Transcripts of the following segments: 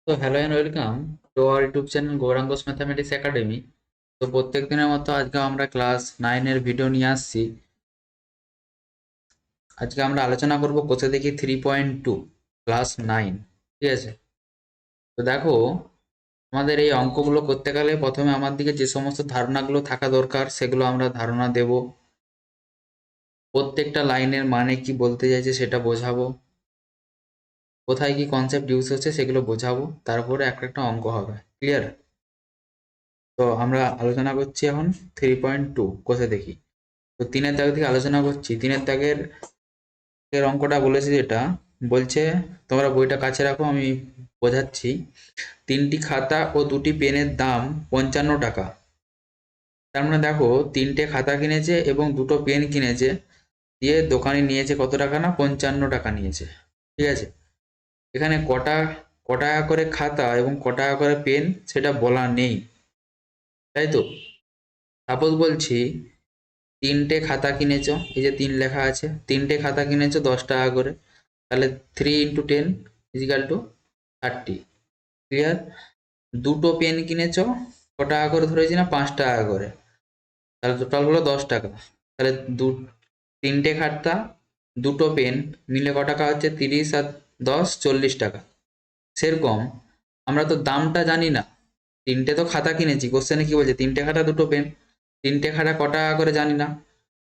তো hello and welcome to our YouTube channel Gaurang's mathematics academy. তো প্রত্যেক দিনের মতো আজকে আমরা ক্লাস 9-এর ভিডিও নিয়ে আসছি। আজকে আমরা আলোচনা করব কোথা থেকে 3.2 ক্লাস 9। ঠিক আছে, তো দেখো, আমাদের এই অঙ্কগুলো করতে গেলে প্রথমে আমার দিকে যে সমস্ত ধারণাগুলো থাকা দরকার সেগুলো আমরা ধারণা দেব। প্রত্যেকটা লাইনের মানে কি বলতে চাইছে সেটা বোঝাবো, কোথায় কি কনসেপ্ট ইউজ হচ্ছে সেগুলো বোঝাবো, তারপরে একটা একটা অঙ্ক হবে। ক্লিয়ার? তো আমরা আলোচনা করছি এখন 3.2 কোথা দেখি। তো 3-এর দাগ থেকে আলোচনা করছি। 3-এর দাগের এর অঙ্কটা বলেছে, যেটা বলছে, তোমরা বইটা কাছে রাখো, আমি বোঝাচ্ছি। 3টি খাতা ও 2টি পেনের দাম 55 টাকা। তার মানে দেখো, 3টে খাতা কিনেছে এবং 2টো পেন কিনেছে, দিয়ে দোকানে নিয়েছে কত টাকা, না 55 টাকা নিয়েছে। ঠিক আছে, এখানে কটা কটাকা করে খাতা এবং কটাকা করে পেন সেটা বলা নেই, তাই তো। সাপোজ বলছি 3টে খাতা কিনেছো, এই যে 3 লেখা আছে, 3টে খাতা কিনেছো 10 টাকা করে, তাহলে 3 × 10 = 30। ক্লিয়ার? 2টো পেন কিনেছো, ক টাকা করে ধরেছি, না 5 টাকা করে, তাহলে টোটাল হলো 10 টাকা। তাহলে 3টে খাতা 2টো পেন মিলে ক টাকা হচ্ছে, 30 আর 10 40 টাকা। সেরকম আমরা তো দামটা জানি না, 3টে তো খাতা কিনেছি, কোশ্চেনে কি বলছে 3টে খাতা 2টো পেন, 3টে খাতা ক টাকা করে জানি না,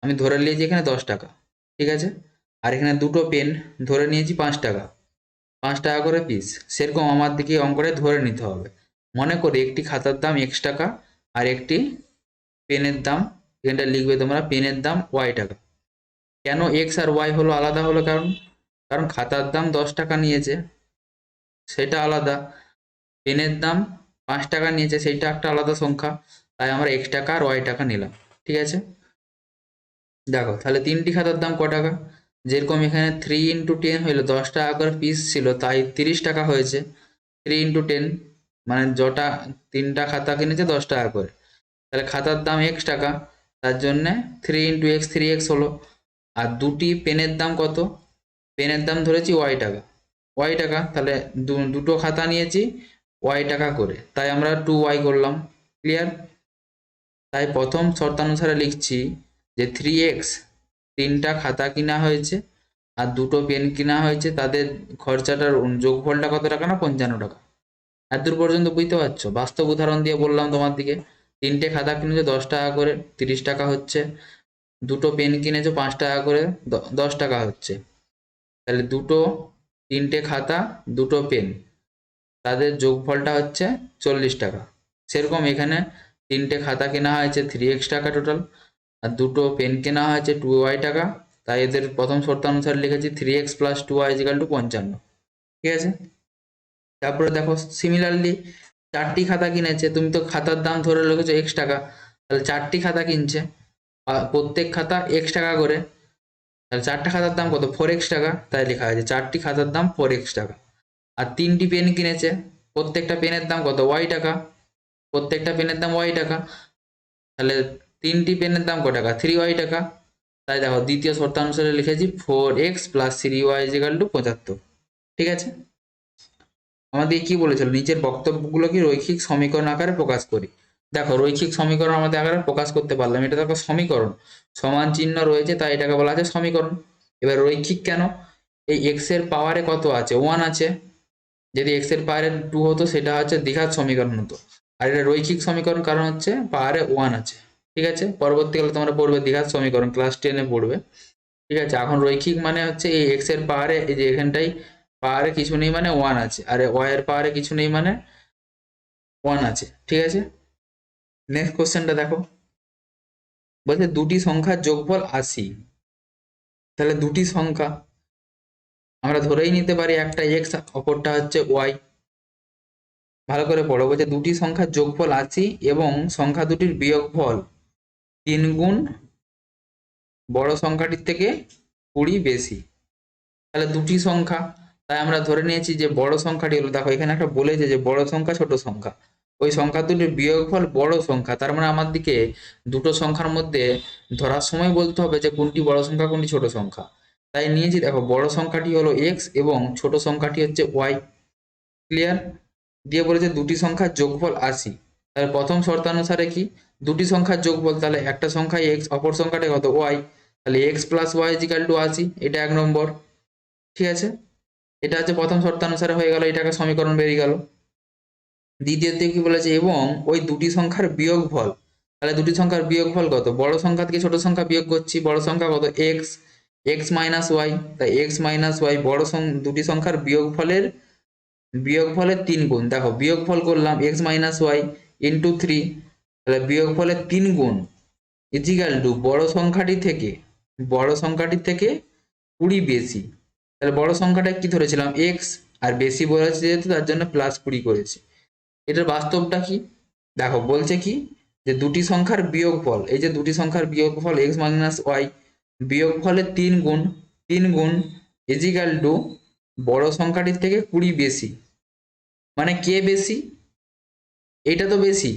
আমি ধরে নিয়েছি এখানে 10 টাকা। ঠিক আছে, আর এখানে 2টো পেন ধরে নিয়েছি 5 টাকা, 5 টাকা করে পিস। সেরকম আমার দিকে অঙ্কটা ধরে নিতে হবে। মনে করি একটি খাতার দাম x টাকা আর একটি পেনের দাম, এখানটা লিখবে তোমরা, পেনের দাম y টাকা। কেন এক্স আর ওয়াই হলো আলাদা, হলো কারণ কারণ খাতার দাম 10 টাকা নিয়েছে, সেটা আলাদা। পেনের দাম 5 টাকা নিয়েছে, সেইটা একটা আলাদা সংখ্যা। তাই আমরা x টাকা আর y টাকা নিলাম। ঠিক আছে, দেখো তাহলে 3টি খাতার দাম ক টাকা, যেরকম এখানে 3 × 10 হইলো 10 টাকা করে পিস ছিল, তাই 30 টাকা হয়েছে। 3 × 10 মানে যটা 3টা খাতা কিনেছে 10 টাকা করে, তাহলে খাতার দাম x টাকা, তার জন্য 3 × x 3x হলো। আর 2টি পেনের দাম কত, পেনের দাম ধরেছি y টাকা, y টাকা, তাহলে 2টো খাতা নিয়েছি y টাকা করে, তাই আমরা 2y করলাম। ক্লিয়ার? তাই প্রথম শর্তানুসারে লিখছি যে 3x, 3টা খাতা কিনা হয়েছে আর 2টো পেন কিনা হয়েছে, তাদের খরচাটার যোগফলটা কত টাকা, না 55 টাকা। এতদূর পর্যন্ত বুঝতে পারছো? বাস্তব উদাহরণ দিয়ে বললাম তোমার দিকে, 3টে খাতা কিনেছো 10 টাকা করে, 30 টাকা হচ্ছে। 2টো পেন কিনেছো 5 টাকা করে, 10 টাকা হচ্ছে। তাহলে 3টে খাতা 2টো পেন, তাদের যোগফলটা হচ্ছে 40 টাকা। সেরকম এখানে 3টে খাতা কেনা হয়েছে 3x টাকা টোটাল, আর 2টো পেন কেনা হয়েছে 2y টাকা। তাই এদের প্রথম শর্তানুসারে লিখেছি 3x + 2y = 55। ঠিক আছে, তারপরে দেখো সিমিলারলি 4টি খাতা কিনেছে, তুমি তো খাতার দাম ধরে রেখেছো x টাকা, তাহলে 4টি খাতা কিনছে, আর প্রত্যেক খাতা x টাকা করে, তাহলে 4টা খাতার দাম কত, 4x টাকা, তাই লেখা আছে 4টি খাতার দাম 4x টাকা। আর 3টি পেন কিনেছে, প্রত্যেকটা পেনের দাম কত, y টাকা, প্রত্যেকটা পেনের দাম y টাকা, তাহলে 3টি পেনের দাম ক টাকা, 3y টাকা। তাই দেখো দ্বিতীয় শর্তানুসারে লিখেছি 4x + 3y = 75। ঠিক আছে, আমাদের কি বলেছিল, নিচের বক্তব্যগুলো কি রৈখিক সমীকরণ আকারে প্রকাশ করি। দেখো রৈখিক সমীকরণ আমাদের আকারে প্রকাশ করতে পারলাম, এটা দেখো সমীকরণ, সমান চিহ্ন রয়েছে তাই এটাকে বলা আছে সমীকরণ। এবার রৈখিক কেন, এই এক্স এর পাওয়ারে কত আছে, 1 আছে, যদি এক্স এর পাওয়ারে 2 হতো সেটা হচ্ছে দ্বিঘাত সমীকরণ হতো। আর এটা রৈখিক সমীকরণ কারণ হচ্ছে পাওয়ারে 1 আছে। ঠিক আছে, পরবর্তীকালে তোমরা পড়বে দ্বিঘাত সমীকরণ, ক্লাস 10-এ পড়বে। ঠিক আছে, এখন রৈখিক মানে হচ্ছে এই এক্স এর পাওয়ারে, এই যে এখানটাই পাওয়ারে কিছু নেই মানে 1 আছে, আর ওয়াই এর পাওয়ারে কিছু নেই মানে 1 আছে। ঠিক আছে, নেক্সট কোশ্চেনটা দেখো, বলছে দুটি সংখ্যার যোগফল 80। তাহলে দুটি সংখ্যা আমরা ধরেই নিতে পারি, একটা এক্স অপরটা হচ্ছে ওয়াই। ভালো করে পড়ো, বলছে দুটি সংখ্যার যোগফল 80 এবং সংখ্যা দুটির বিয়োগফল 3 গুণ বড় সংখ্যাটির থেকে 20 বেশি। তাহলে দুটি সংখ্যা, তাই আমরা ধরে নিয়েছি যে বড় সংখ্যাটি হলো, দেখো এখানে একটা বলেছে যে বড় সংখ্যা ছোট সংখ্যা, ওই সংখ্যা দুটির বিয়োগফল বড় সংখ্যা, তার মানে আমার দিকে দুটো সংখ্যার মধ্যে ধরার সময় বলতে হবে যে কোনটি বড় সংখ্যা কোনটি ছোট সংখ্যা। তাই নিয়েছি, দেখো বড় সংখ্যাটি হলো এক্স এবং ছোট সংখ্যাটি হচ্ছে ওয়াই। ক্লিয়ার? দিয়ে বলেছে দুটি সংখ্যার যোগফল 80। তাহলে প্রথম শর্তানুসারে কি দুটি সংখ্যার যোগফল, তাহলে একটা সংখ্যায় এক্স, অপর সংখ্যাটা কত ওয়াই, তাহলে x plus y equal to 80, এটা 1 নম্বর। ঠিক আছে, এটা হচ্ছে প্রথম শর্তানুসারে হয়ে গেল, এটাকে সমীকরণ বেরিয়ে গেল। দ্বিতীয়তে কি বলেছে এবং ওই দুটি সংখ্যার বিয়োগফল, তাহলে দুটি সংখ্যার বিয়োগফল কত, বড় সংখ্যা থেকে ছোট সংখ্যা বিয়োগ করছি, বড় সংখ্যা কত এক্স, এক্স মাইনাস ওয়াই, তাই এক্স মাইনাস ওয়াই দুটি সংখ্যার বিয়োগফলের 3 গুণ। দেখো বিয়োগফল করলাম এক্স মাইনাস ওয়াই ইন্টু 3, তাহলে বিয়োগফলের 3 গুণ ইজিক্যাল টু বড় সংখ্যাটি থেকে 20 বেশি। তাহলে বড় সংখ্যাটা কি ধরেছিলাম এক্স, আর বেশি বলেছে যেহেতু তার জন্য +20 করেছি। এটার বাস্তবটা কি, দেখো বলছে কি যে দুটি সংখ্যার বিয়োগফল, এই যে দুটি সংখ্যার বিয়োগফল এক্স মাইনাস ওয়াই বিয়োগফলের 3 গুণ ইজিক্যাল টু বড় সংখ্যাটির থেকে 20 বেশি। মানে কে বেশি, এটা তো বেশি,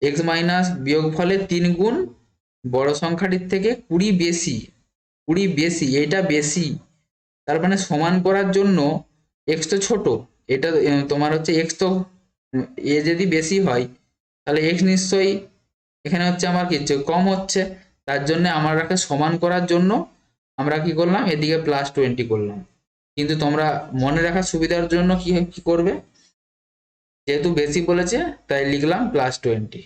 এক্স মাইনাস বিয়োগফলের 3 গুণ বড় সংখ্যাটির থেকে 20 বেশি, 20 বেশি, এটা বেশি। তার মানে সমান করার জন্য এক্স তো ছোট, এটা তোমার হচ্ছে এক্স তো এ যদি বেশি হয় তাহলে এক্স নিশ্চয়ই এখানে হচ্ছে আমার কি কম হচ্ছে, তার জন্য আমাকে সমান করার জন্য আমরা কি করলাম এদিকে +20 করলাম। কিন্তু তোমরা মনে রাখার সুবিধার জন্য কি করবে, যেহেতু বেশি বলেছে তাই লিখলাম +20।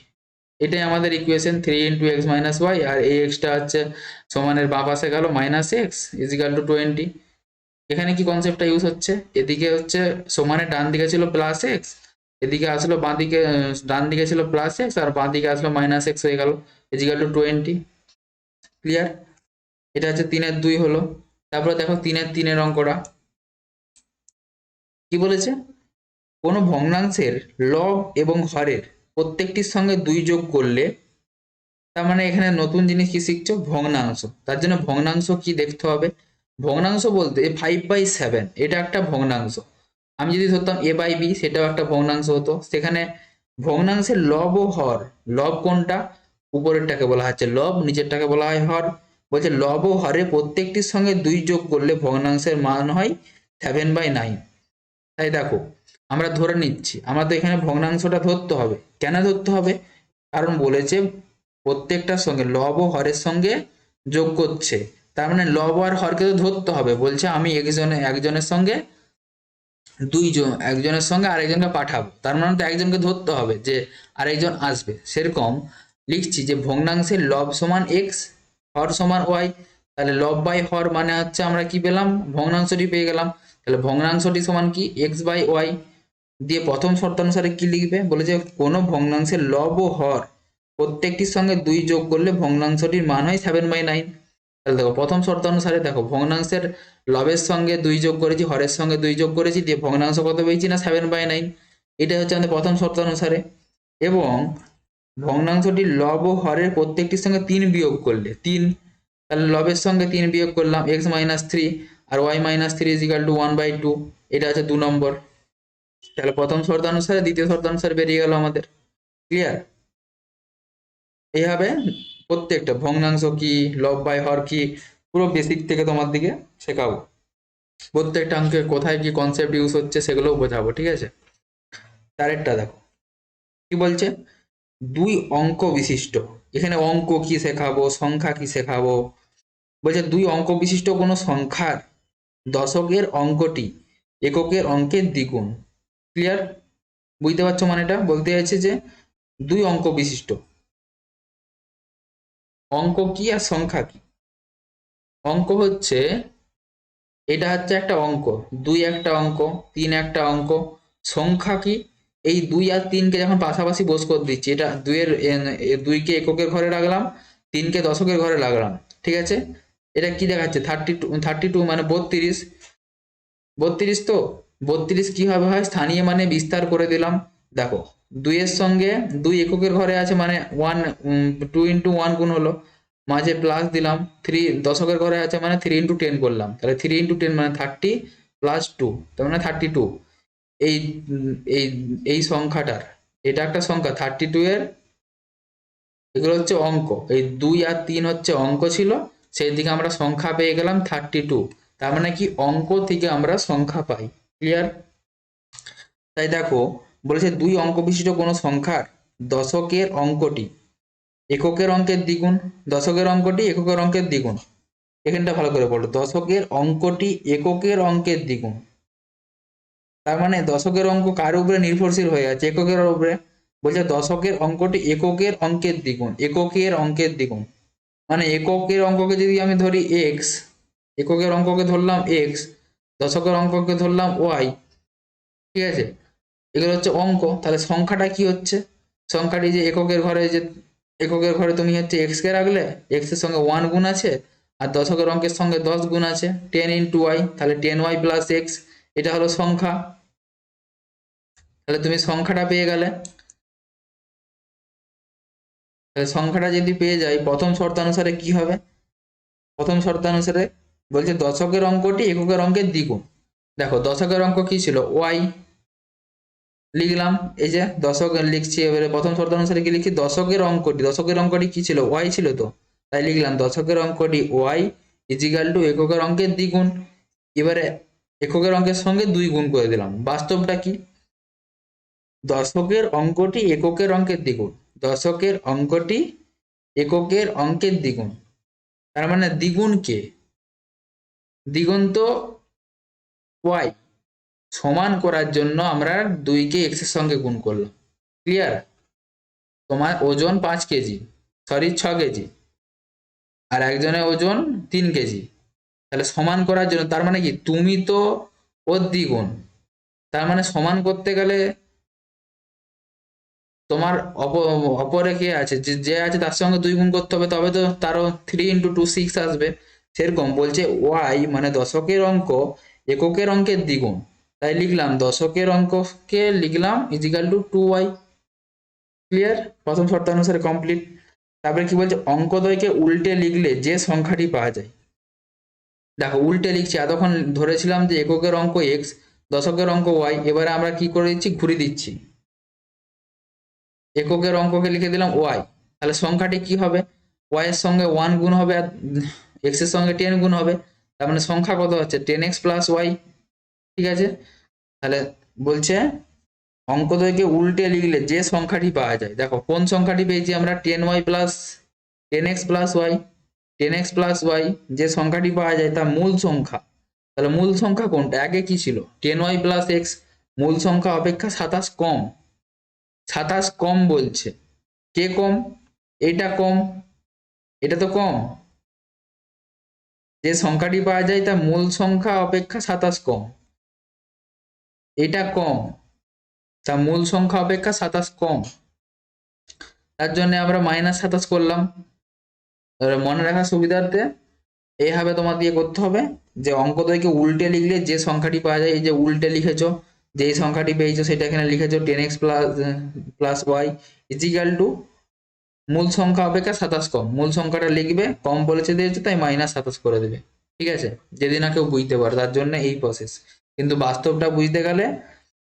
এটাই আমাদের equation 3 into x minus y, আর এই এক্সটা হচ্ছে সমানের বাঁ পাশে গেল মাইনাস এক্স ইজিক্যাল টু 20। এখানে কি কনসেপ্টটা ইউজ হচ্ছে, এদিকে হচ্ছে সমানের ডান দিকে ছিল প্লাস এক্স, এদিকে আসলো বাঁ দিকে, ডান দিকে ছিল প্লাস এক্স আর বাঁ দিকে আসলো মাইনাস এক্স হয়ে গেল ইজিক্যাল টু 20। ক্লিয়ার, এটা হচ্ছে 3-এর 2 হলো। তারপরে দেখো 3-এর অঙ্কটা কি বলেছে, কোনো ভগ্নাংশের লব এবং হরের প্রত্যেকটির সঙ্গে 2 যোগ করলে, তার মানে এখানে নতুন জিনিস কি শিখছো, ভগ্নাংশ। তার জন্য ভগ্নাংশ কি দেখতে হবে, ভগ্নাংশ বলতে 5/7 এটা একটা ভগ্নাংশ। আমি যদি ধরতাম a/b সেটাও একটা ভগ্নাংশ হতো। সেখানে ভগ্নাংশের লব ও হর, লব কোনটা, উপরেরটাকে বলা হচ্ছে লব, নিচেরটাকে বলা হয় হর। বলছে লব ও হরের প্রত্যেকটির সঙ্গে 2 যোগ করলে ভগ্নাংশের মান হয় 7/9। তাই দেখো আমরা ধরে নিচ্ছি, আমাদের এখানে ভগ্নাংশটা ধরতে হবে। কেন ধরতে হবে, কারণ বলেছে প্রত্যেকটার সঙ্গে লব ও হরের সঙ্গে যোগ করছে, তার মানে লব আর হরকে তো ধরতে হবে। বলছে আমি একজনের সঙ্গে একজনের সঙ্গে আরেকজনকে পাঠাবো, তার মানে তো একজনকে ধরতে হবে যে আরেকজন আসবে। সেরকম লিখছি যে ভগ্নাংশের লব সমান এক্স, হর সমান ওয়াই, তাহলে লব বাই হর মানে হচ্ছে আমরা কি পেলাম, ভগ্নাংশটি পেয়ে গেলাম। তাহলে ভগ্নাংশটি সমান কি এক্স বাই ওয়াই। দিয়ে প্রথম শর্তানুসারে কি লিখবে, বলেছে কোনো ভগ্নাংশের লব ও হর প্রত্যেকটির সঙ্গে 2 যোগ করলে ভগ্নাংশটির মান হয় 7/9। তাহলে দেখো প্রথম শর্তানুসারে দেখো ভগ্নাংশের লবের সঙ্গে 2 যোগ করেছি, হরের সঙ্গে 2 যোগ করেছি, দিয়ে ভগ্নাংশ কত পেয়েছি না 7/9। এটা হচ্ছে আমাদের প্রথম শর্তানুসারে। এবং ভগ্নাংশটির লব ও হরের প্রত্যেকটির সঙ্গে 3 বিয়োগ করলে 3, তাহলে লবের সঙ্গে 3 বিয়োগ করলাম এক্স মাইনাস 3 আর ওয়াই মাইনাস 3 ইজিক্যাল টু 1/2, এটা হচ্ছে 2 নম্বর। তাহলে প্রথম শর্তানুসারে দ্বিতীয় শর্তানুসারে বেরিয়ে গেল আমাদের। ক্লিয়ার, এইভাবে প্রত্যেকটা ভগ্নাংশ কি, লব বাই হর কি, পুরো বেসিক থেকে তোমার দিকে শেখাবো। প্রত্যেকটা অঙ্কে কোথায় কি কনসেপ্ট ইউজ হচ্ছে সেগুলোও বোঝাবো, ঠিক আছে। তারেরটা দেখো কি বলছে, 2 অঙ্ক বিশিষ্ট, এখানে অঙ্ক কি শেখাবো, সংখ্যা কি শেখাবো। বলছে 2 অঙ্ক বিশিষ্ট কোনো সংখ্যার দশকের অঙ্কটি এককের অঙ্কের দ্বিগুণ। ক্লিয়ার, বুঝতে পারছো মানেটা, বলতে চাইছে যে 2 অঙ্ক বিশিষ্ট, অঙ্ক কি আর সংখ্যা কি। অঙ্ক হচ্ছে, এটা হচ্ছে একটা অঙ্ক, 2 একটা অঙ্ক, 3 একটা অঙ্ক। সংখ্যা কি, এই 2 আর 3কে যখন পাশাপাশি বোস করে দিচ্ছি, এটা 2কে এককের ঘরে রাখলাম, 3কে দশকের ঘরে রাখলাম, ঠিক আছে। এটা কি দেখাচ্ছে 32 মানে 32, 32 তো 32 কিভাবে হয়, স্থানীয় মানে বিস্তার করে দিলাম। দেখো 2 এর সঙ্গে 2 এককের ঘরে আছে মানে 2 ইন্টু 1 গুণ হলো, মাঝে প্লাস দিলাম, 3 দশকের ঘরে আছে মানে 3 ইন্টু 10 করলাম, তাহলে 3 ইন্টু 10 মানে 30 প্লাস 2, তার মানে 32। এই এই এই সংখ্যাটার, এটা একটা সংখ্যা 32 এর, এগুলো হচ্ছে অঙ্ক। এই 2 আর 3 হচ্ছে অঙ্ক ছিল, সেই দিকে আমরা সংখ্যা পেয়ে গেলাম 32। তার মানে কি অঙ্ক থেকে আমরা সংখ্যা পাই। ক্লিয়ার, তাই দেখো বলেছে 2 অঙ্ক বিশিষ্ট কোনো সংখ্যার দশকের অঙ্কটি এককের অঙ্কের দ্বিগুণ, দশকের অঙ্কটি এককের অঙ্কের দ্বিগুণ। এখানটা ভালো করে পড়ো, দশকের অঙ্কটি এককের অঙ্কের দ্বিগুণ। তার মানে দশকের অঙ্ক কার উপরে নির্ভরশীল হয়ে আছে? এককের উপরে। বলছে দশকের অঙ্কটি এককের অঙ্কের দ্বিগুণ, এককের অঙ্কের দ্বিগুণ। মানে এককের অঙ্ককে যদি আমি ধরি এক্স, এককের অঙ্ককে ধরলাম এক্স, দশকের অঙ্ককে ধরলাম ওয়াই, ঠিক আছে? এগুলো হচ্ছে অঙ্ক। তাহলে সংখ্যাটা কি হচ্ছে? সংখ্যাটি যে এককের ঘরে তুমি হচ্ছে এক্স কে রাখলে, এক্স এর সঙ্গে 1 গুণ আছে, আর দশকের অঙ্কের সঙ্গে 10 গুণ আছে, 10 ইন্টু ওয়াই, তাহলে 10y প্লাস এক্স, এটা হলো সংখ্যা। তাহলে তুমি সংখ্যাটা পেয়ে গেলে। তাহলে সংখ্যাটা যদি পেয়ে যাই, প্রথম শর্তানুসারে কি হবে? প্রথম শর্তানুসারে বলছে দশকের অঙ্কটি এককের অঙ্কের দ্বিগুণ। দেখো দশকের অঙ্ক কি ছিল? ওয়াই লিখলাম, এই যে দশক লিখছি। এবারে প্রথম শর্তানুসারে কি লিখছি? দশকের অঙ্কটি কি ছিল? ওয়াই ছিল তো, তাই লিখলাম দশকের অঙ্কটি ওয়াই ইজিক্যাল টু এককের অঙ্কের দ্বিগুণ। এবারে এককের অঙ্কের সঙ্গে 2 গুণ করে দিলাম। বাস্তবটা কি? দশকের অঙ্কটি এককের অঙ্কের দ্বিগুণ, দশকের অঙ্কটি এককের অঙ্কের দ্বিগুণ। তার মানে দ্বিগুণ কে? দ্বিগুণ তো ওয়াই। সমান করার জন্য আমরা 2কে এক্স এর সঙ্গে গুণ করলাম। ক্লিয়ার? তোমার ওজন 5 কেজি, সরি 6 কেজি, আর একজনের ওজন 3 কেজি। তাহলে সমান করার জন্য, তার মানে কি তুমি তো ওর দ্বিগুণ, তার মানে সমান করতে গেলে তোমার অপরে কে আছে, যে আছে তার সঙ্গে 2 গুণ করতে হবে, তবে তো তারও 3 ইন্টু 2 6 আসবে। সেরকম বলছে ওয়াই মানে দশকের অঙ্ক এককের অঙ্কের দ্বিগুণ, তাই লিখলাম দশকের অঙ্ককে লিখলাম ইজিক্যাল টু 2y। ক্লিয়ার? প্রথম শর্তানুসারে কমপ্লিট। তারপরে কি বলছে? অঙ্কদ্বয়কে উল্টে লিখলে যে সংখ্যাটি পাওয়া যায়। দেখো উল্টে লিখছি, এতক্ষণ ধরেছিলাম যে এককের অঙ্ক এক্স, দশকের অঙ্ক ওয়াই, এবারে আমরা কি করে দিচ্ছি? ঘুরে দিচ্ছি, এককের অঙ্ককে লিখে দিলাম ওয়াই। তাহলে সংখ্যাটি কি হবে? ওয়াই এর সঙ্গে 1 গুণ হবে, আর এক্স এর সঙ্গে 10 গুণ হবে। তার মানে সংখ্যা কত হচ্ছে? 10x plus Y. ঠিক আছে? তাহলে বলছে অঙ্কদ্বয়কে উল্টে লিখলে যে সংখ্যাটি পাওয়া যায়। দেখো কোন সংখ্যাটি পেয়েছি আমরা? 10y plus 10x plus y. 10x plus y যে সংখ্যাটি পাওয়া যায় তা মূল সংখ্যা। তাহলে মূল সংখ্যা কোনটা? আগে কি ছিল? 10y plus x. মূল সংখ্যা অপেক্ষা 27 কম, 27 কম বলছে। কে কম? এটা কম, এটা তো কম। যে সংখ্যাটি পাওয়া যায় তা মূল সংখ্যা অপেক্ষা 27 কম, এটা কম, তা মূল সংখ্যা অপেক্ষা 27 কম। তার জন্য আমরা -27 করলাম। মনে রাখার সুবিধার্থে এইভাবে তোমার দিয়ে করতে হবে যে অঙ্কদ্বয়কে উল্টে লিখলে যে সংখ্যাটি পাওয়া যায়, এই যে উল্টে লিখেছো, যে সংখ্যাটি পেয়েছো সেটা এখানে লিখেছো 10x plus y equal two মূল সংখ্যা অপেক্ষা 27 কম। মূল সংখ্যাটা লিখবে, কম বলেছে দিয়েছে তাই -27 করে দেবে। ঠিক আছে? যদি না কেউ বুঝতে পারে তার জন্য এই প্রসেস। কিন্তু বাস্তবটা বুঝতে গেলে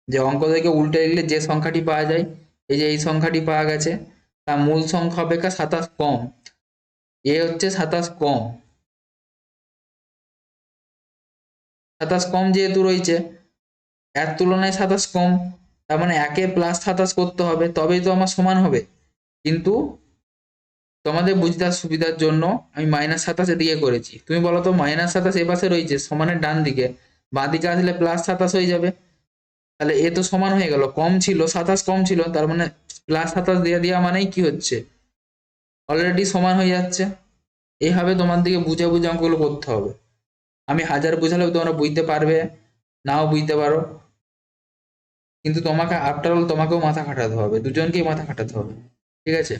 যে অঙ্কদ্বয়কে উল্টে লিখলে যে সংখ্যাটি পাওয়া যায়, এই যে এই সংখ্যাটি পাওয়া গেছে, তা মূল সংখ্যা অপেক্ষা 27 কম। এ হচ্ছে 27 কম, 27 কম যেহেতু রয়েছে, এর তুলনায় 27 কম, তার মানে একে প্লাস 27 করতে হবে, তবেই তো আমার সমান হবে। কিন্তু তোমাদের বুঝতে সুবিধার জন্য আমি -27 এদিকে করেছি। তুমি বলো তো -27 এ পাশে রয়েছে সমানের ডান দিকে, বাঁ দিকে আসলে +27 হয়ে যাবে। তাহলে এ তো সমান হয়ে গেল, কম ছিল 27 কম ছিল, তার মানে +27 দিয়ে দেওয়া মানেই কি হচ্ছে? অলরেডি সমান হয়ে যাচ্ছে। এইভাবে তোমার দিকে বুঝে বুঝে অঙ্কগুলো করতে হবে। আমি হাজার বুঝালেও তোমরা বুঝতে পারবে, নাও বুঝতে পারো, কিন্তু তোমাকে আফটার অল তোমাকেও মাথা খাটাতে হবে, দুজনকেই মাথা খাটাতে হবে। ঠিক আছে?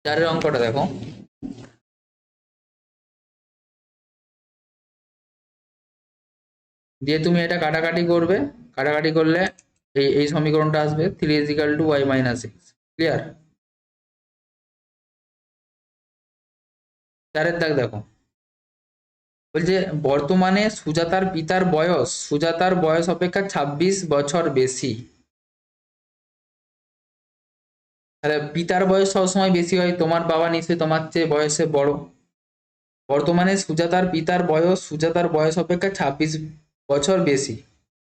4 অঙ্কটা দেখো, দিয়ে তুমি এটা কাটাকাটি করবে, কাটাকাটি করলে এই সমীকরণটা আসবে 3 equal to y minus x. Clear? 4 দাগ দেখো, বলছে বর্তমানে সুজাতার বয়স অপেক্ষা 26 বছর বেশি। তাহলে পিতার বয়স সবসময় বেশি হয়, তোমার বাবা নিশ্চয়ই তোমার চেয়ে বয়সে বড়। বর্তমানে সুজাতার বয়স অপেক্ষা 26 বছর বেশি।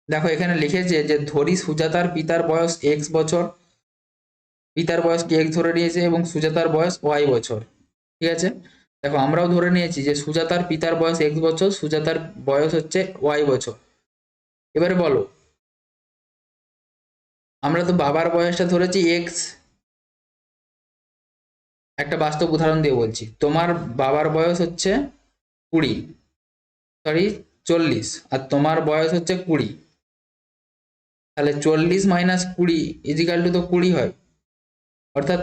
দেখো এখানে লিখেছে যে ধরি সুজাতার পিতার বয়স এক্স বছর, পিতার বয়সকে এক্স ধরে নিয়েছে এবং সুজাতার বয়স ওয়াই বছর। ঠিক আছে, দেখো আমরাও ধরে নিয়েছি যে সুজাতার পিতার বয়স এক্স বছর, সুজাতার বয়স হচ্ছে ওয়াই বছর। এবারে বলো, আমরা তো বাবার বয়সটা ধরেছি এক্স। একটা বাস্তব উদাহরণ দিয়ে বলছি, তোমার বাবার বয়স হচ্ছে 20, সরি 40, আর তোমার বয়স হচ্ছে 20, তাহলে 40 মাইনাস 20 ইজিক্যাল টু তো 20 হয়। অর্থাৎ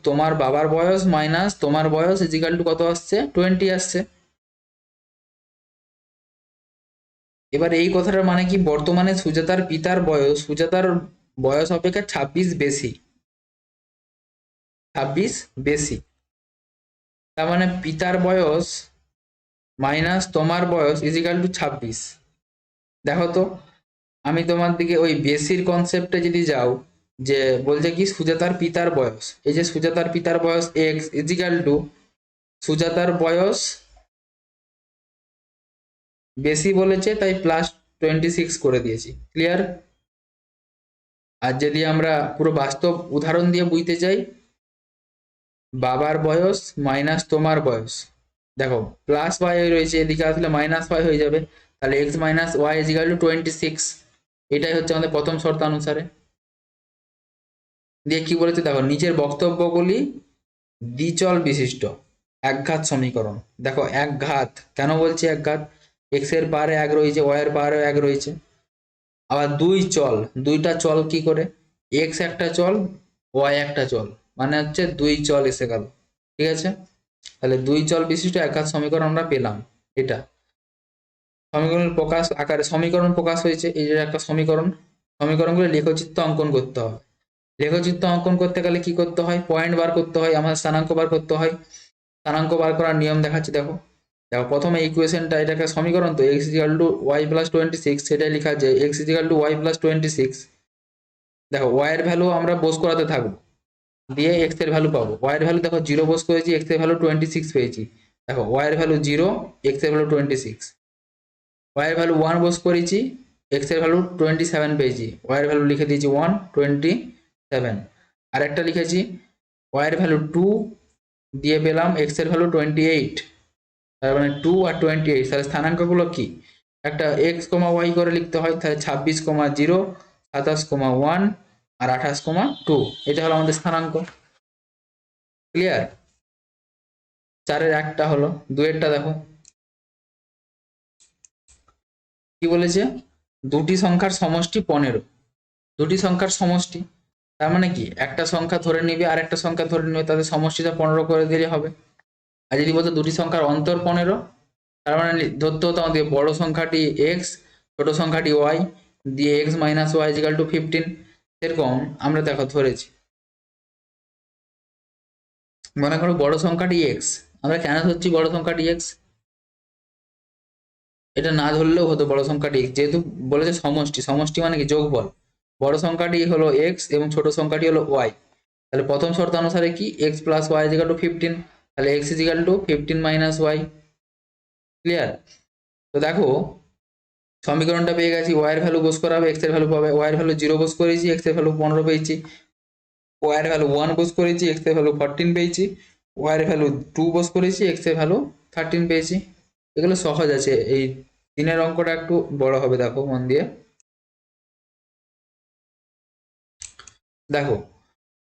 তোমার বাবার বয়স মাইনাস তোমার বয়স ইজিক্যাল টু কত আসছে, 20 আসছে। এবার এই কথাটার মানে কি, বর্তমানে সুজাতার পিতার বয়স সুজাতার বয়স অপেক্ষা 26 বেশি, 26 বেশি। তার মানে পিতার বয়স মাইনাস তোমার বয়স ইজিক্যাল টু 26। দেখো তো, আমি তোমার দিকে ওই বেশির কনসেপ্টে যদি যাও, যে বলছে কি সুজাতার পিতার বয়স, এই যে সুজাতার পিতার বয়স এক্স ইজিক্যাল টু সুজাতার বয়স বেশি বলেছে তাই প্লাস 26 করে দিয়েছি। ক্লিয়ার? আর যদি আমরা পুরো বাস্তব উদাহরণ দিয়ে বুঝতে চাই, বাবার বয়স মাইনাস তোমার বয়স, দেখো প্লাস ওয়াই রয়েছে, এদিকে আসলে মাইনাস ওয়াই হয়ে যাবে, তাহলে x minus y equal to 26। এটাই হচ্ছে আমাদের প্রথম শর্ত অনুসারে। দিয়ে কি বলেছে দেখো, নিচের বক্তব্যগুলি দ্বিচল বিশিষ্ট একঘাত সমীকরণ। দেখো একঘাত কেন বলছি, একঘাত, এক্স এর পারে এক রয়েছে, ওয়াই এর পারে এক রয়েছে, আবার দুই চল, দুইটা চল কি করে, এক্স একটা চল ওয়াই একটা চল, মানে হচ্ছে দুই চল এসে গেল। ঠিক আছে, তাহলে দুই চল বিশিষ্ট একঘাত সমীকরণ আমরা পেলাম। এটা সমীকরণ প্রকাশ আকারে সমীকরণ প্রকাশ হয়েছে, এই যে একটা সমীকরণ, সমীকরণগুলো লেখচিত্র অঙ্কন করতে হবে। লেখচিত্র অঙ্কন করতে গেলে কি করতে হয়, পয়েন্ট বার করতে হয়, আমাদের স্থানাঙ্ক বার করতে হয়। স্থানাঙ্ক বার করার নিয়ম দেখাচ্ছি, দেখো দেখো প্রথমে ইকুয়েশনটা, এটা একটা সমীকরণ তো x equal to y plus 26, সেটাই লেখা আছে x equal to y plus 26। দেখো ওয়াই এর ভ্যালু আমরা বোস করাতে থাকবো, দিয়ে এক্স এর ভ্যালু পাবো। ওয়াই এর ভ্যালু দেখো 0 বোস করেছি, এক্স এর ভ্যালু 26 পেয়েছি। দেখো ওয়াই এর ভ্যালু 0, এক্স এর ভ্যালু 26। ওয়াই এর ভ্যালু 1 বোস করেছি, এক্স এর ভ্যালু 27 পেয়েছি, ওয়াই এর ভ্যালু লিখে দিয়েছি 127। আর একটা লিখেছি ওয়াই এর ভ্যালু 2 দিয়ে পেলাম এক্স এর ভ্যালু 28, তার মানে 2 আর 28। তাহলে স্থানাঙ্কগুলো কি, একটা এক্স কমা ওয়াই করে লিখতে হয়, তাহলে 26,0, 27,1 আর 28,2, এটা হলো আমাদের স্থানাঙ্ক। ক্লিয়ার? 4-এর একটা হলো, 2-এরটা দেখো কি বলেছে, দুটি সংখ্যার সমষ্টি 15, দুটি সংখ্যার সমষ্টি, তার মানে কি একটা সংখ্যা ধরে নিবে আর একটা সংখ্যা ধরে নিবে, তাদের সমষ্টিটা 15 করে দিলে হবে। আর যদি বলতো দুটি সংখ্যার অন্তর 15, তার মানে ধরতে হতো আমাদের বড় সংখ্যাটি এক্স, ছোট সংখ্যাটি ওয়াই, দিয়ে x minus y equal to 15। এরকম আমরা দেখো ধরেছি, মনে করো বড় সংখ্যাটি এক্স, আমরা কেন ধরছি বড় সংখ্যাটি এক্স, এটা না ধরলেও হতো বড় সংখ্যাটি এক্স, যেহেতু বলেছে সমষ্টি, সমষ্টি মানে কি যোগফল, বড় সংখ্যাটি হলো এক্স এবং ছোট সংখ্যাটি হলো ওয়াই। তাহলে প্রথম শর্ত অনুসারে কি x plus y equal to 15, তাহলে x equal to 15 minus y. Clear? তো দেখো সমীকরণটা পেয়ে গেছি, ওয়াই এর ভ্যালু বোস করা হবে, এক্স এর ভ্যালু পাবে, ওয়াই এর ভ্যালু 0 বোস করেছি, এক্স এর ভ্যালু 15 পেয়েছি, ওয়াই এর ভ্যালু 1 বোস করেছি, এক্স এর ভ্যালু 14 পেয়েছি, ওয়াই এর ভ্যালু 2 বোস করেছি, এক্স এর ভ্যালু 13 পেয়েছি। এগুলো সহজ আছে, এই তিনের অঙ্কটা একটু বড় হবে, দেখো মন দিয়ে। দেখো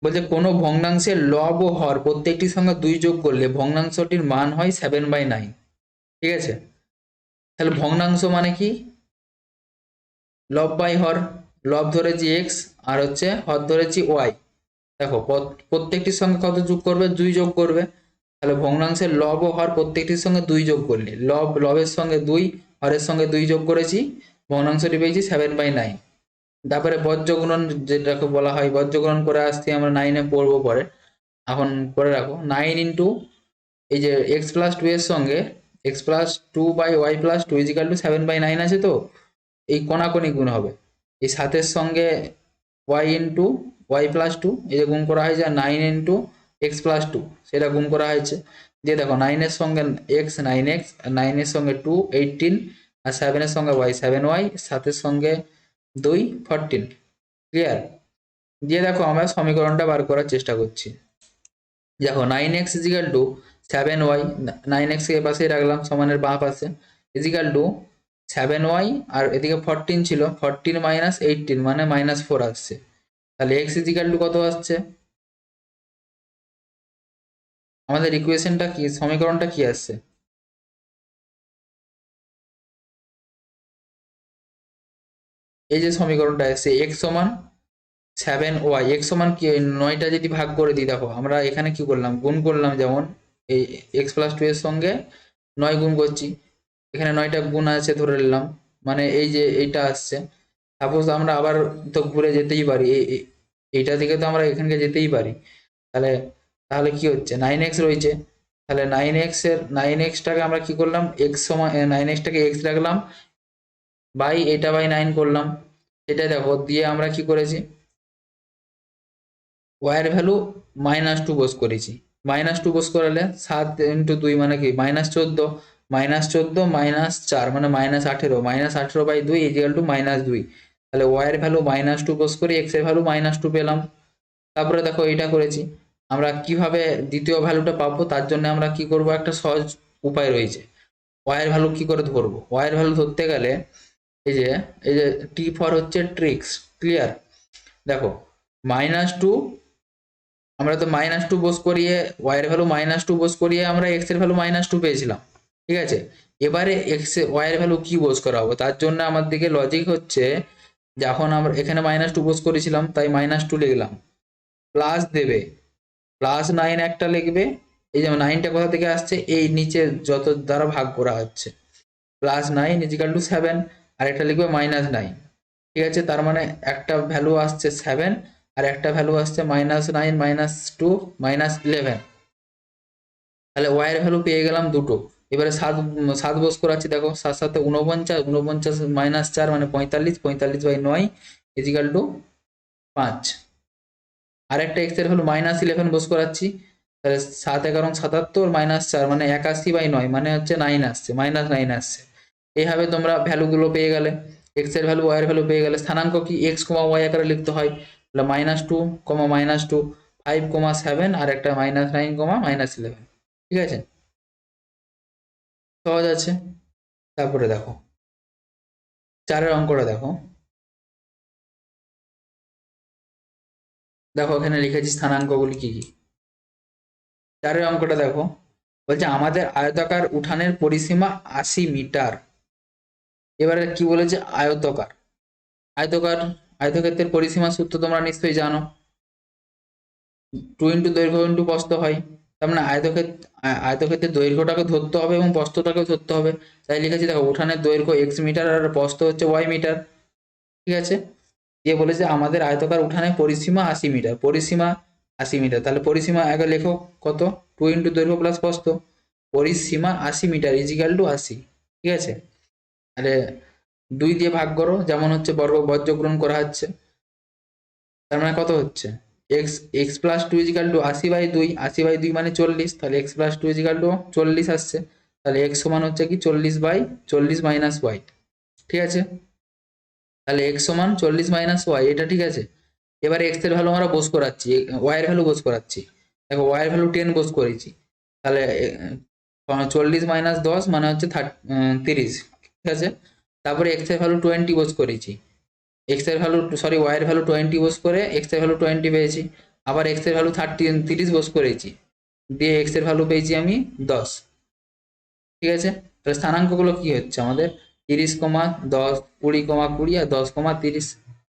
বলছে কোনো ভগ্নাংশের লব ও হর প্রত্যেকটির সঙ্গে 2 যোগ করলে ভগ্নাংশটির মান হয় 7/9। ঠিক আছে, তাহলে ভগ্নাংশ মানে কি, লব বাই হর, লব ধরেছি এক্স আর হচ্ছে হর ধরেছি ওয়াই। দেখো প্রত্যেকটির সঙ্গে কত যোগ করবে, 2 যোগ করবে, তাহলে ভগ্নাংশের লব ও হর প্রত্যেকটির সঙ্গে 2 যোগ করলে, লবের সঙ্গে 2, হরের সঙ্গে 2 যোগ করেছি, ভগ্নাংশটি পেয়েছি 7/9। তারপরে বজ্রগুণন, যেটাকে বলা হয় বজ্রগুণন করে আসছি আমরা 9-এ পড়বো পরে, এখন করে রাখো 9 ইন্টু এই যে এক্স প্লাস 2 এর সঙ্গে x plus 2 by y plus 2 equal to 7/9 আছে, তো এই কোনাকুনি গুণ হবে, এই 7-এর সঙ্গে ওয়াই ইন্টু ওয়াই প্লাস 2 এই যে গুণ করা হয়েছে, আর 9 ইন্টু এক্স প্লাস 2 সেটা গুণ করা হয়েছে। দিয়ে দেখো 9-এর সঙ্গে এক্স 9x, আর 9-এর সঙ্গে 2 18, আর 7 এর সঙ্গে y 7y, 7 এর সঙ্গে 2 14। ক্লিয়ার? দিয়ে দেখো আমরা সমীকরণটা বার করার চেষ্টা করছি। দেখো 9x is equal two 7y, 9x কে পাশে রাখলাম সমানের বাঁ পাশে, ইজিক্যাল টু 7y আর এদিকে 14 ছিল, 14 মাইনাস 18 মানে -4 আসছে। তাহলে x ইজিক্যাল টু কত আসছে? আমাদের ইকুয়েশনটা কি, সমীকরণটা কি আসছে? এই যে সমীকরণটা আসছে x সমান 7y, x সমান কি 9টা যদি ভাগ করে দিই, দেখো আমরা এখানে কি করলাম, গুণ করলাম, যেমন এই x প্লাস 2 এর সঙ্গে 9 গুণ করছি, এখানে 9টা গুণ আছে ধরে নিলাম, মানে এই যে এইটা আসছে। সাপোজ আমরা আবার তো ঘুরে যেতেই পারি, এইটা থেকে তো আমরা এখানকে যেতেই পারি। তাহলে তাহলে কি হচ্ছে, 9x রয়েছে, তাহলে 9xটাকে আমরা কি করলাম, x সমান 9xটাকে x রাখলাম, বাই এটা বাই 9 করলাম। এটা দেখো দিয়ে আমরা কি করেছি, y এর ভ্যালু -2 বস করেছি। -2 বস করালে 7 ইন্টু 2 মানে কি -14, -14 -4 মানে -18, -18 বাই 2 ইজিক্যাল টু -2। তাহলে y এর ভ্যালু -2 বস করে x এর ভ্যালু -2 পেলাম। তারপরে দেখো এটা করেছি, আমরা কিভাবে দ্বিতীয় ভ্যালুটা পাবো, তার জন্য আমরা কি করব, একটা সহজ উপায় রয়েছে। y এর ভ্যালু কি করে ধরবো, y এর ভ্যালু ধরতে গেলে এই যে টি ফর হচ্ছে ট্রিক্স। ক্লিয়ার? দেখো -2, আমরা তো -2 বস করিয়ে y এর ভ্যালু -2 বস করিয়ে আমরা x এর ভ্যালু -2 পেয়েছিলাম, ঠিক আছে? এবারে y এর ভ্যালু কি বস করাবো, তার জন্য আমার দিকে লজিক হচ্ছে, যখন আমরা এখানে -2 বস করেছিলাম তাই -2 লিখলাম, প্লাস দেবে +9 একটা লিখবে, এই যে 9টা কোথা থেকে আসছে, এই নিচে যত দ্বারা ভাগ করা হচ্ছে, +9 ইজিক্যাল টু 7, আর একটা লিখবে -9। ঠিক আছে, তার মানে একটা ভ্যালু আসছে 7 আর একটা ভ্যালু আসছে -9 -2 -11। তাহলে y এর ভ্যালু পেয়ে গেলাম দুটো। এবারে 7 বস করাচ্ছি, দেখো 7 7 49, 49 -4 মানে 45, 45 বাই 9 ইজিক্যাল টু 5। আরেকটা x এর ভ্যালু -11 বস করাচ্ছি, তাহলে 7 11 77 -4 মানে 81 বাই 9 মানে হচ্ছে 9 আসছে, -9 আসছে। এইভাবে তোমরা ভ্যালুগুলো পেয়ে গেলে, x এর ভ্যালু y এর ভ্যালু পেয়ে গেলে। স্থানাঙ্ক কি x, y আকারে লিখতে হয়, তাহলে -2, -2, 5, 7 আর একটা -9, -11। ঠিক আছে, সহজ আছে। তারপরে দেখো 4 অঙ্কটা দেখো, দেখো এখানে লিখেছি স্থানাঙ্কগুলি কি কি। 4 অঙ্কটা দেখো, বলছে আমাদের আয়তাকার উঠানের পরিসীমা 80 মিটার। এবারে কি বলেছে, আয়তকার, আয়তকার আয়তক্ষেত্রের পরিসীমা সূত্র তোমরা নিশ্চয়ই জানো, 2 ইন্টু দৈর্ঘ্য ইন্টু প্রস্থ হয়। তার মানে আয়তক্ষেত্রের দৈর্ঘ্যটাকে ধরতে হবে এবং প্রস্থটাকেও ধরতে হবে। তাই লিখেছি দেখো, উঠানের দৈর্ঘ্য x মিটার আর প্রস্থ হচ্ছে y মিটার। ঠিক আছে, দিয়ে বলেছে আমাদের আয়তকার উঠানের পরিসীমা 80 মিটার, পরিসীমা 80 মিটার। তাহলে পরিসীমা আগে লেখো কত, 2 ইন্টু দৈর্ঘ্য প্লাস প্রস্থ, পরিসীমা 80 মিটার ইজিক্যাল টু 80। ঠিক আছে, তাহলে 2 দিয়ে ভাগ করো, যেমন হচ্ছে বর্গগ্রহণ করা হচ্ছে, তার মানে কত হচ্ছে, x plus 2 equal to 80 by 2, 80 by 2 মানে 40, তাহলে x প্লাস 2 ইজিক্যাল টু 40 আসছে। তাহলে x সমান হচ্ছে কি 40 বাই 40 মাইনাস y। ঠিক আছে, তাহলে x সমান 40 মাইনাস y, এটা ঠিক আছে। এবারে x এর ভ্যালু আমরা বস করাচ্ছি, y এর ভ্যালু বস করাচ্ছি। দেখো y এর ভ্যালু 10 বস করেছি, তাহলে 40 মাইনাস 10 মানে হচ্ছে 30। ঠিক আছে, তারপরে x এর ভ্যালু 20 বস করেছি, x এর ভ্যালু সরি y এর ভ্যালু 20 বস করে x এর ভ্যালু 20 পেয়েছি। আবার x এর ভ্যালু 30 বস করেছি, দিয়ে x এর ভ্যালু পেয়েছি আমি 10। ঠিক আছে, তাহলে স্থানাঙ্কগুলো কি হচ্ছে আমাদের, 30, 10, 20, 20 আর 10, 30।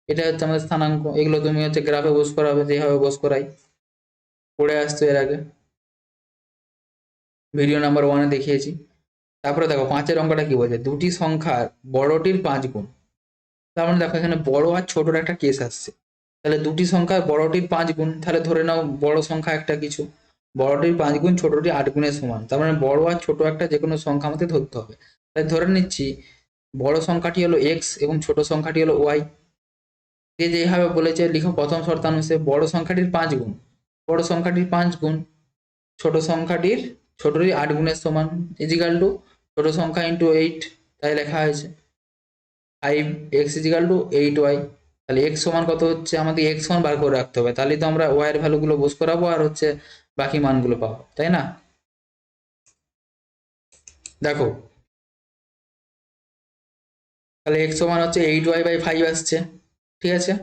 এটা হচ্ছে আমাদের স্থানাঙ্ক। এগুলো তুমি হচ্ছে গ্রাফে বস করাবে, যেভাবে বস করাই পড়ে আসতো এর আগে, ভিডিও নাম্বার 1-এ দেখিয়েছি। তারপরে দেখো 5-এর অঙ্কটা কি বলছে, দুটি সংখ্যার বড়টির 5 গুণ। তার মানে দেখো এখানে বড় আর ছোটর একটা কেস আসছে, তাহলে দুটি সংখ্যার বড়টির 5 গুণ, তাহলে ধরে নাও বড় সংখ্যা একটা কিছু, বড়টির 5 গুণ ছোটটি 8 গুণের সমান। তার মানে বড় আর ছোট একটা যে কোনো সংখ্যা আমাদের ধরতে হবে। তাই ধরে নিচ্ছি বড় সংখ্যাটি হলো x এবং ছোট সংখ্যাটি হলো y। যে যেভাবে বলেছে লিখো, প্রথম শর্তানুসারে বড় সংখ্যাটির 5 গুণ, বড় সংখ্যাটির 5 গুণ ছোট সংখ্যাটির ছোটটির 8 গুণের সমান, ইজিক্যাল টু ছোট সংখ্যা ইন্টু 8 তাই লেখা হয়েছে 5x = 8y। তাহলে x সমান কত হচ্ছে, আমাদের x সমান বার করে রাখতে হবে, তাহলে তো আমরা y এর ভ্যালুগুলো বস করাবো আর হচ্ছে বাকি মানগুলো পাবো, তাই না? দেখো তাহলে x সমান হচ্ছে 8y/5 আসছে, ঠিক আছে।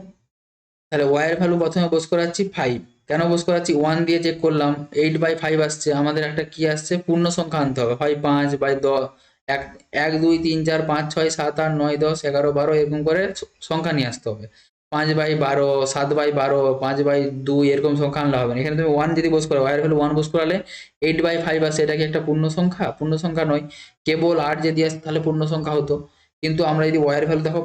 তাহলে y এর ভ্যালু প্রথমে বস করাচ্ছি 5। কেন বস করাচ্ছি, 1 দিয়ে চেক করলাম 8/5 আসছে, আমাদের একটা কি আসছে, পূর্ণ সংখ্যা আনতে হবে, হয় 5/10, 1 1 2 3 4 5 6 7 8 9 10 11 12 এরকম করে সংখ্যা নিয়ে আসতে হবে। 5/12, 7/12, 5/2 এরকম সংখ্যা আনলে হবে না। এখানে তুমি 1 যদি বস করো, y এর ভ্যালু 1 বস করালে 8/5 আসে, এটা কি একটা পূর্ণ সংখ্যা? পূর্ণ সংখ্যা নয়। কেবল 8 যদি আসে তাহলে পূর্ণ সংখ্যা হতো। কিন্তু আমরা যদি y এর ভ্যালু দেখো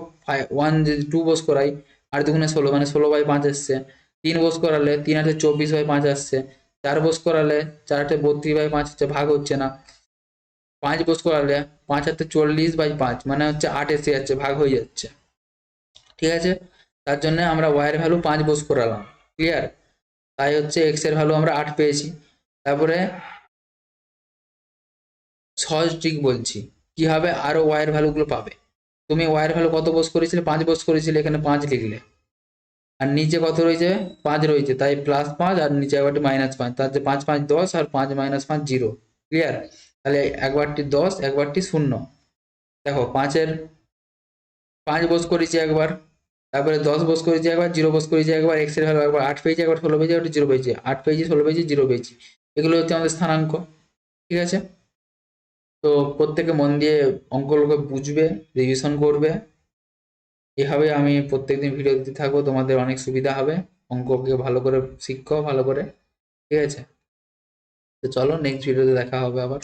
1 যদি 2 বস করাই, 8 দুগুণে 16, মানে 16/5 এসছে। 3 বস করালে 3 8 24/5 আসছে। 4 বস করালে 4 8 32/5 হচ্ছে, ভাগ হচ্ছে না। 5 বস করালে 5 8 40/5, মানে হচ্ছে 8 এসে যাচ্ছে, ভাগ হয়ে যাচ্ছে, ঠিক আছে। তার জন্য আমরা y এর ভ্যালু 5 বস করালাম, ক্লিয়ার। তাই হচ্ছে x এর ভ্যালু আমরা 8 পেয়েছি। তারপরে সহজ ট্রিক বলছি, কিভাবে আরো y এর ভ্যালুগুলো পাবে। তুমি y এর ভ্যালু কত বস করেছিলে, 5 বস করেছিলে, এখানে 5 লিখলে, আর নিচে কত রয়েছে, 5 রয়েছে, তাই +5, আর নিচে একবারটি -5, তার যে 5 5 10, আর 5 - 5 0, ক্লিয়ার। তাহলে একবারটি 10, একবারটি 0। দেখো 5 বস করেছি একবার, তারপরে 10 বস করেছি একবার, 0 বস করেছি একবার, x এর ভ্যালু একবার 8 পেয়েছি, একবার 16 পেয়েছি, একবার 0 পেয়েছি, 8 পেয়েছি, 16 পেয়েছি, 0 পেয়েছি। এগুলো হচ্ছে আমাদের স্থানাঙ্ক, ঠিক আছে। তো প্রত্যেকে মন দিয়ে অঙ্কগুলোকে বুঝবে, রিভিশন করবে। এভাবে আমি প্রত্যেকদিন ভিডিও দিতে থাকবো, তোমাদের অনেক সুবিধা হবে। অঙ্ককে ভালো করে শিখো, ভালো করে, ঠিক আছে। তো চলো নেক্সট ভিডিওতে দেখা হবে আবার।